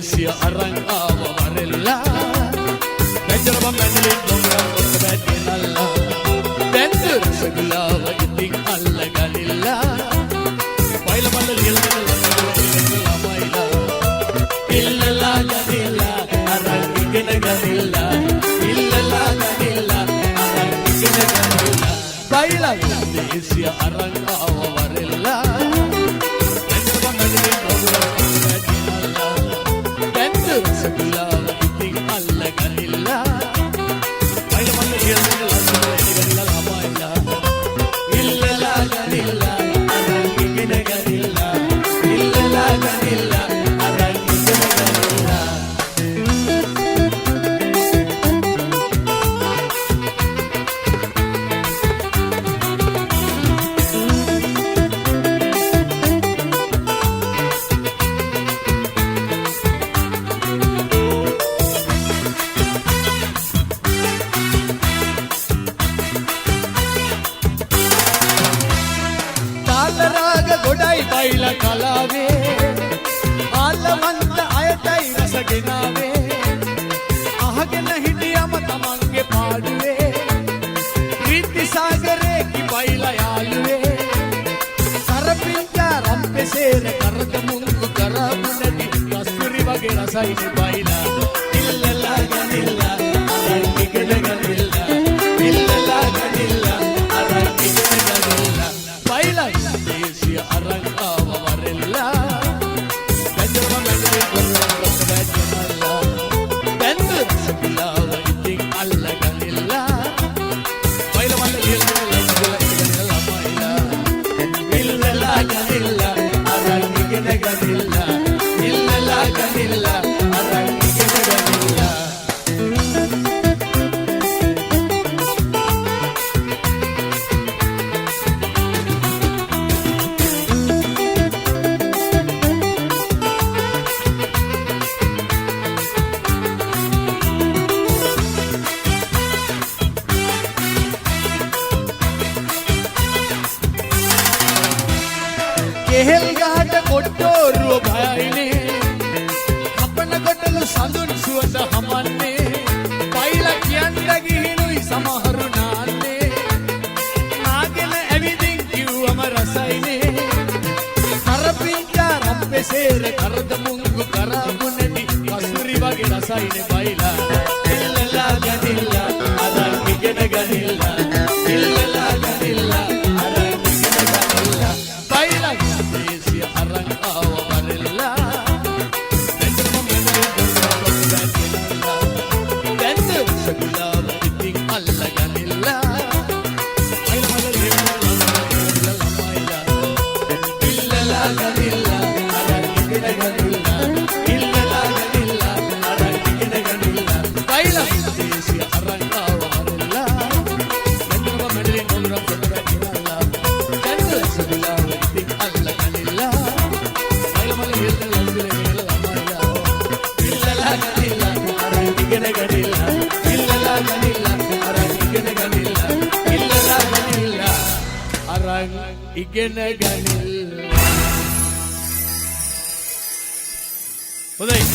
දේශිය අරන් ආව වරෙල්ලා පැජරව මැඩලින් දොංගා කොට බැටෙනල්ලා දැන්ද රසගුලාව ඉතින් අල්ලගනිල්ලා පයිල බල ලියලා ළමයිලා ඉල්ලලා ගනිල්ලා අරන් ඉගෙන ගනිල්ලා ඉල්ලලා ගනිල්ලා අරන් ඉගෙන ගනිල්ලා පයිල දේශිය අරන් ආව වරෙල්ලා ගොඩයි බයිලා කලාවේ ආලවන්ත අයටයි රස ගෙනාවේ අහගෙන හිටියම තමන්ගේ පාඩුවේ ප්‍රීති සාගරේ කි බයිලා යාළුවේ කරපින්චා රම්පෙසේර කරද මුංගු කරමු නැති කස්තුරි වගේ රසයිනේ බයිලා ඉල්ලලා ගනිල්ලා අරන් ඉගෙන ගනිල්ලා ඉල්ලලා ගනිල්ලා අරන් ඉගෙන ගනිල්ලා බයිලා දේශිය අරන් ආව වරෙල්ලා පැජරව මැඩලින් දොංගා කොට බැටෙනල්ලා දැන්ද රසගුලාව ඉතින් අල්ලගනිල්ලා පයිල වල ලියලා ළමයිලා ඉල්ලලා ගනිල්ලා අරන් ඉගෙන ගනිල්ලා ඉල්ලලා ගනිල්ලා අරන් ඉගෙන ගනිල්ලා කෙහෙල් ගහට කොට්ටෝරුව බයයිනේ කපන කොටලු සඳුන් සුවඳ හමන්නේ පයිලා කියන්න ගිහිනුයි සමහරු නාන්නේ නාගෙන ඇවිදින් කිව්වම රසයිනේ කරපින්චා රම්පෙසේර කරද මුංගු කරමු නැති කස්තුරි වගේ රසයිනේ පයිලා ඉල්ලලා ගනිල්ලා අරන් ඉගෙන ගනිල්ලා ඉල්ලලා ගනිල්ලා අරන් ඉගෙන ගනිල්ලා පයිලා දේශිය අරන් ආව වරෙල්ලා පැජරව මැඩලින් දොංගා කොට බැටෙනල්ලා දැන්ද රසගුලාව ඉතින් අල්ලගනිල්ලා පයිල බල ලියලා ළමයිලා ඉල්ලලා ගනිල්ලා අරන් ඉගෙන ගනිල්ලා ඉල්ලලා ගනිල්ලා අරන් ඉගෙන ගනිල්ලා පයිලා දේශිය අරන් ආව වරෙල්ලා පැජරව මැඩලින් දොංගා කොට බැටෙනල්ලා දැන්ද රසගුලාව ඉතින් අල්ලගනිල්ලා පයිල බල ලියලා ළමයිලා ඉල්ලලා ගනිල්ලා අරන් ඉගෙන ගනිල්ලා ඉල්ලලා ගනිල්ලා අරන් ඉගෙන ගනිල්ලා ඉල්ලලා ගනිල්ලා අරන් ඉගෙන ගනිල්ලා හොඳයි